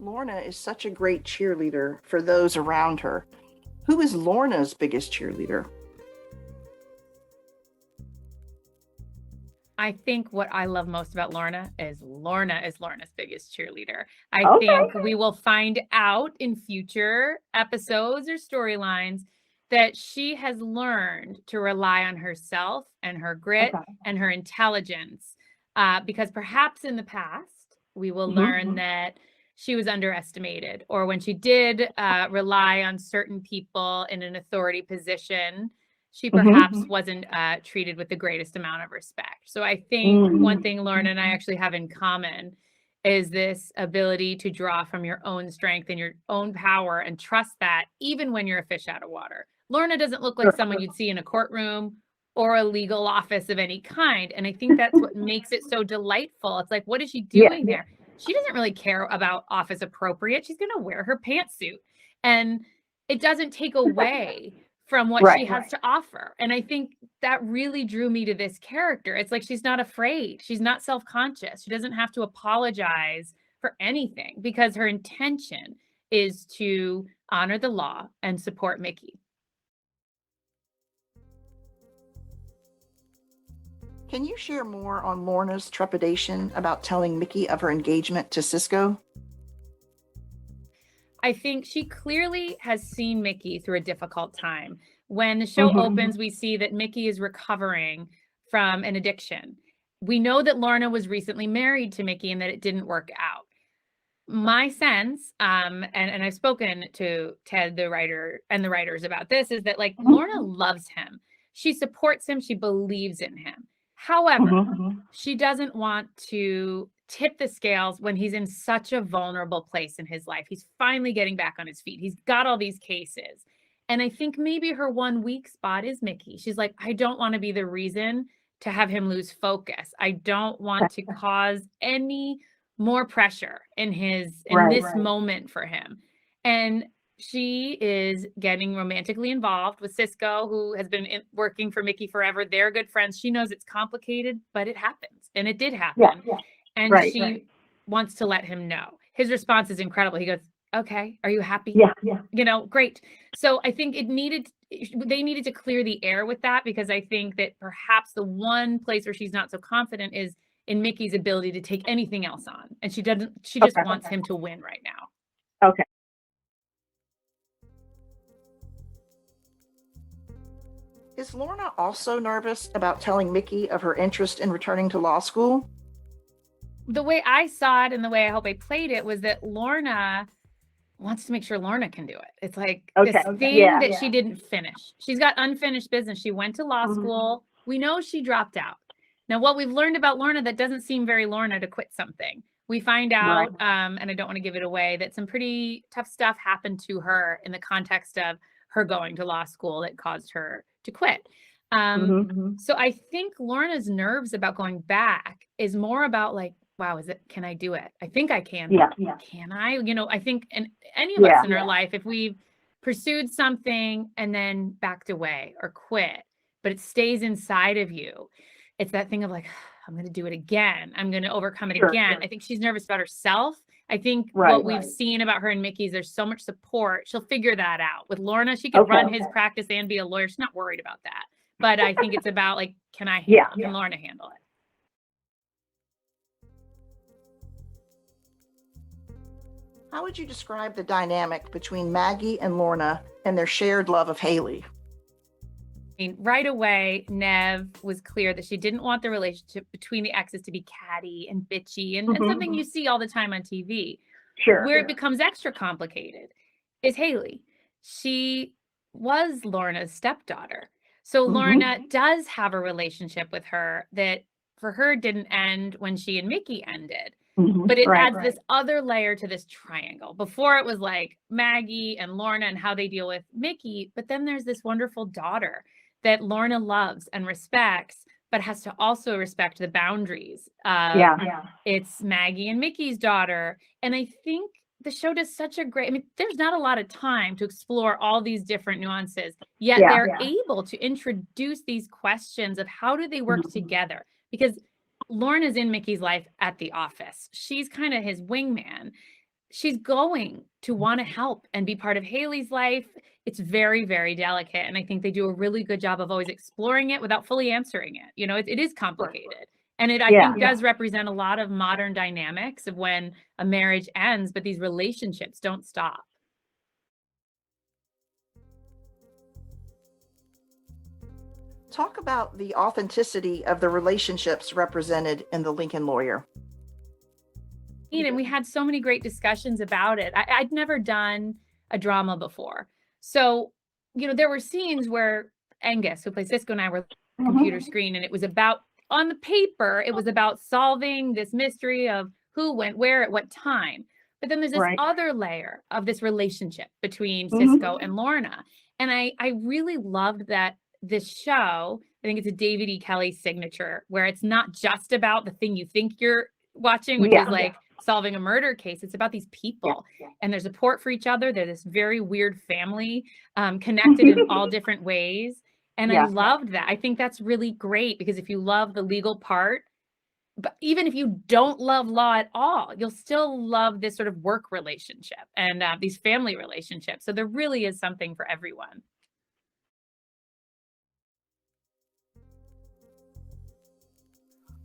Lorna is such a great cheerleader for those around her. Who is Lorna's biggest cheerleader? I think what I love most about Lorna is Lorna's biggest cheerleader. I Okay. think we will find out in future episodes or storylines that she has learned to rely on herself and her grit Okay. and her intelligence. Because perhaps in the past, we will learn that she was underestimated, or when she did rely on certain people in an authority position, she perhaps wasn't treated with the greatest amount of respect. So I think one thing Lorna and I actually have in common is this ability to draw from your own strength and your own power and trust that even when you're a fish out of water. Lorna doesn't look like someone you'd see in a courtroom or a legal office of any kind. And I think that's what makes it so delightful. It's like, what is she doing there? She doesn't really care about office appropriate. She's going to wear her pantsuit. And it doesn't take away from what she has to offer. And I think that really drew me to this character. It's like she's not afraid. She's not self-conscious. She doesn't have to apologize for anything because her intention is to honor the law and support Mickey. Can you share more on Lorna's trepidation about telling Mickey of her engagement to Cisco? I think she clearly has seen Mickey through a difficult time. When the show opens, we see that Mickey is recovering from an addiction. We know that Lorna was recently married to Mickey and that it didn't work out. My sense, and I've spoken to Ted, the writer, and the writers about this, is that like Lorna loves him. She supports him. She believes in him. However, she doesn't want to tip the scales when he's in such a vulnerable place in his life. He's finally getting back on his feet. He's got all these cases. And I think maybe her one weak spot is Mickey. She's like, I don't want to be the reason to have him lose focus. I don't want to cause any more pressure in this moment for him. And she is getting romantically involved with Cisco, who has been working for Mickey forever. They're good friends. She knows it's complicated, but it happens. And it did happen. And she wants to let him know. His response is incredible. He goes, okay, are you happy? Yeah. Great. So I think they needed to clear the air with that, because I think that perhaps the one place where she's not so confident is in Mickey's ability to take anything else on. And she just wants him to win right now. Okay. Is Lorna also nervous about telling Mickey of her interest in returning to law school? The way I saw it and the way I hope I played it was that Lorna wants to make sure Lorna can do it. It's like this thing that she didn't finish. She's got unfinished business. She went to law school. We know she dropped out. Now, what we've learned about Lorna, that doesn't seem very Lorna to quit something. We find out, and I don't want to give it away, that some pretty tough stuff happened to her in the context of her going to law school that caused her to quit. So I think Lorna's nerves about going back is more about like, wow, can I do it? I think I can. Can I? I think any of us in our life, if we've pursued something and then backed away or quit, but it stays inside of you, it's that thing of like, I'm going to do it again. I'm going to overcome it again. I think she's nervous about herself. I think what we've seen about her and Mickey's, there's so much support. She'll figure that out. With Lorna, she can run his practice and be a lawyer. She's not worried about that. But I think it's about like, can Lorna handle it? How would you describe the dynamic between Maggie and Lorna and their shared love of Hayley? I mean, right away, Nev was clear that she didn't want the relationship between the exes to be catty and bitchy and something you see all the time on TV. Where it becomes extra complicated is Hayley. She was Lorna's stepdaughter. So Lorna does have a relationship with her that for her didn't end when she and Mickey ended. But it adds this other layer to this triangle. Before it was like Maggie and Lorna and how they deal with Mickey, but then there's this wonderful daughter that Lorna loves and respects, but has to also respect the boundaries. It's Maggie and Mickey's daughter. And I think the show does such a great, there's not a lot of time to explore all these different nuances, yet they're able to introduce these questions of how do they work together? Because Lorna's in Mickey's life at the office. She's kind of his wingman. she's going to want to help and be part of Hayley's life. It's very, very delicate. And I think they do a really good job of always exploring it without fully answering it. You know, it is complicated. And it, I think, does represent a lot of modern dynamics of when a marriage ends, but these relationships don't stop. Talk about the authenticity of the relationships represented in The Lincoln Lawyer. And we had so many great discussions about it. I'd never done a drama before. So, you know, there were scenes where Angus, who plays Cisco, and I were on the computer screen, and it was about, on the paper, it was about solving this mystery of who went where at what time. But then there's this other layer of this relationship between Cisco and Lorna. And I really loved that this show, I think it's a David E. Kelly signature, where it's not just about the thing you think you're watching, which is like solving a murder case. It's about these people and their support for each other. They're this very weird family, connected in all different ways. And I loved that. I think that's really great, because if you love the legal part, but even if you don't love law at all, you'll still love this sort of work relationship and these family relationships. So there really is something for everyone.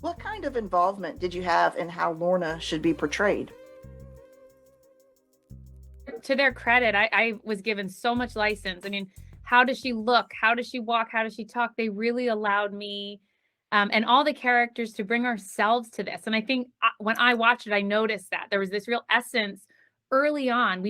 What kind of involvement did you have in how Lorna should be portrayed? To their credit, I was given so much license. I mean, how does she look? How does she walk? How does she talk? They really allowed me and all the characters to bring ourselves to this. And I think when I watched it, I noticed that there was this real essence early on.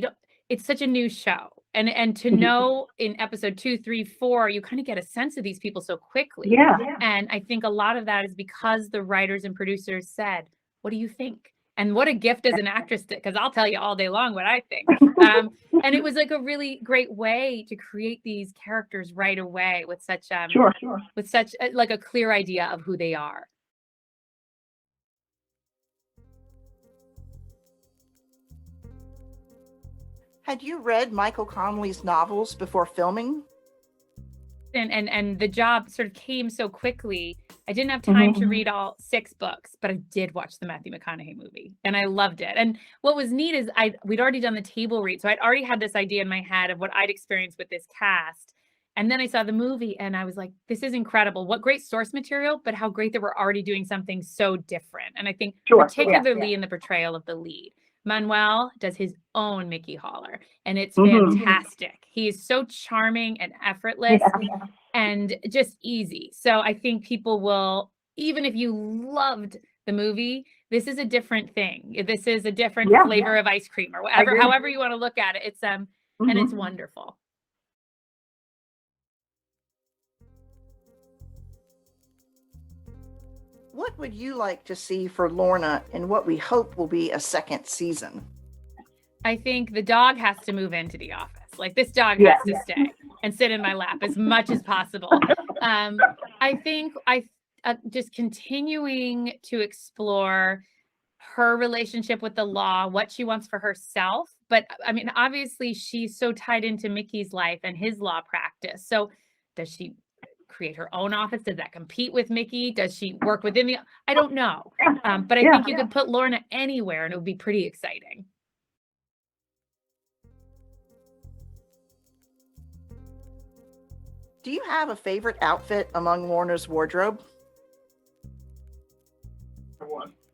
It's such a new show. And to know in episode 2, 3, 4, you kind of get a sense of these people so quickly. And I think a lot of that is because the writers and producers said, what do you think? And what a gift as an actress, because I'll tell you all day long what I think. And it was like a really great way to create these characters right away with such with such like a clear idea of who they are. Had you read Michael Connelly's novels before filming? And the job sort of came so quickly. I didn't have time to read all 6 books, but I did watch the Matthew McConaughey movie and I loved it. And what was neat is we'd already done the table read. So I'd already had this idea in my head of what I'd experienced with this cast. And then I saw the movie and I was like, this is incredible. What great source material, but how great that we're already doing something so different. And I think particularly in the portrayal of the lead. Manuel does his own Mickey Holler, and it's fantastic. He is so charming and effortless and just easy. So I think people will, even if you loved the movie, this is a different thing. This is a different flavor of ice cream or whatever, however you want to look at it. It's and it's wonderful. What would you like to see for Lorna in what we hope will be a second season? I think the dog has to move into the office. Like this dog has to stay and sit in my lap as much as possible. I think just continuing to explore her relationship with the law, what she wants for herself. But I mean, obviously she's so tied into Mickey's life and his law practice. So does she create her own office? Does that compete with Mickey? Does she work within I don't know. But I think you could put Lorna anywhere and it would be pretty exciting. Do you have a favorite outfit among Lorna's wardrobe?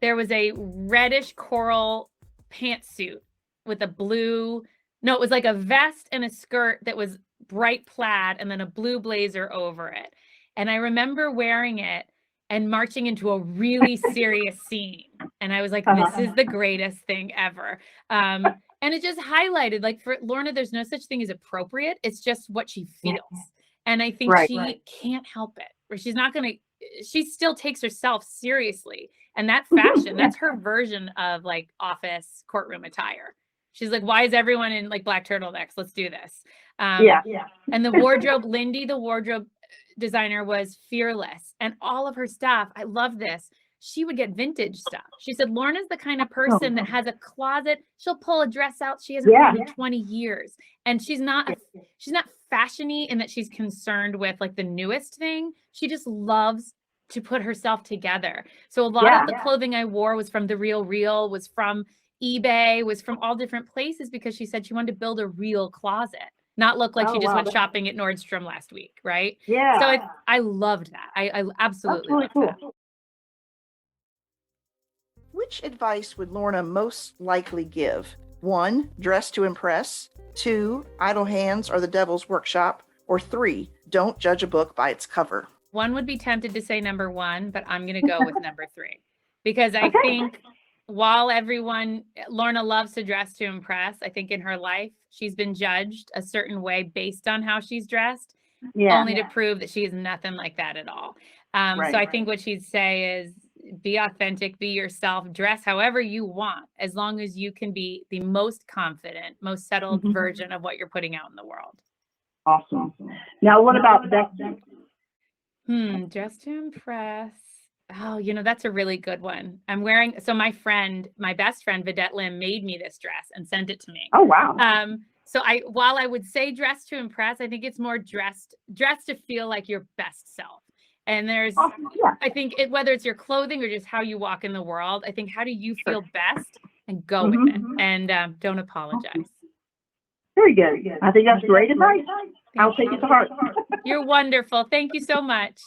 There was a reddish coral pantsuit with a blue, no, it was like a vest and a skirt that was bright plaid and then a blue blazer over it. And I remember wearing it and marching into a really serious scene. And I was like, this is the greatest thing ever. And it just highlighted, like for Lorna, there's no such thing as appropriate. It's just what she feels. And I think she can't help it. Or she's not going to, she still takes herself seriously. And that fashion, that's her version of like office courtroom attire. She's like, why is everyone in like black turtlenecks? Let's do this. And the wardrobe, Lindy, the wardrobe designer, was fearless. And all of her stuff, I love this. She would get vintage stuff. She said, Lorna's the kind of person that has a closet. She'll pull a dress out she hasn't worn in 20 years. And she's not fashiony in that she's concerned with like the newest thing. She just loves to put herself together. So a lot of the clothing I wore was from The Real, was from eBay, was from all different places because she said she wanted to build a real closet, not look like Oh, she just wow. went shopping at Nordstrom last week, right? Yeah. So I loved that. I That's absolutely really loved that. cool. Which advice would Lorna most likely give? 1, dress to impress. 2, idle hands are the devil's workshop. Or 3, don't judge a book by its cover. One would be tempted to say number 1, but I'm going to go with number 3 because I Okay. think while Lorna loves to dress to impress, I think in her life, she's been judged a certain way based on how she's dressed, Yeah. only to prove that she is nothing like that at all. So I think what she'd say is be authentic, be yourself, dress however you want, as long as you can be the most confident, most settled version of what you're putting out in the world. Awesome. Now, what about Becki? Dress to impress. Oh, that's a really good one. So my best friend, Vidette Lim, made me this dress and sent it to me. Oh, wow. So while I would say dress to impress, I think it's more dressed to feel like your best self. And there's, Awesome. Yeah. I think whether it's your clothing or just how you walk in the world, I think how do you feel best and go with it and don't apologize. Very good. I think that's great advice. I'll take it to heart. You're wonderful. Thank you so much.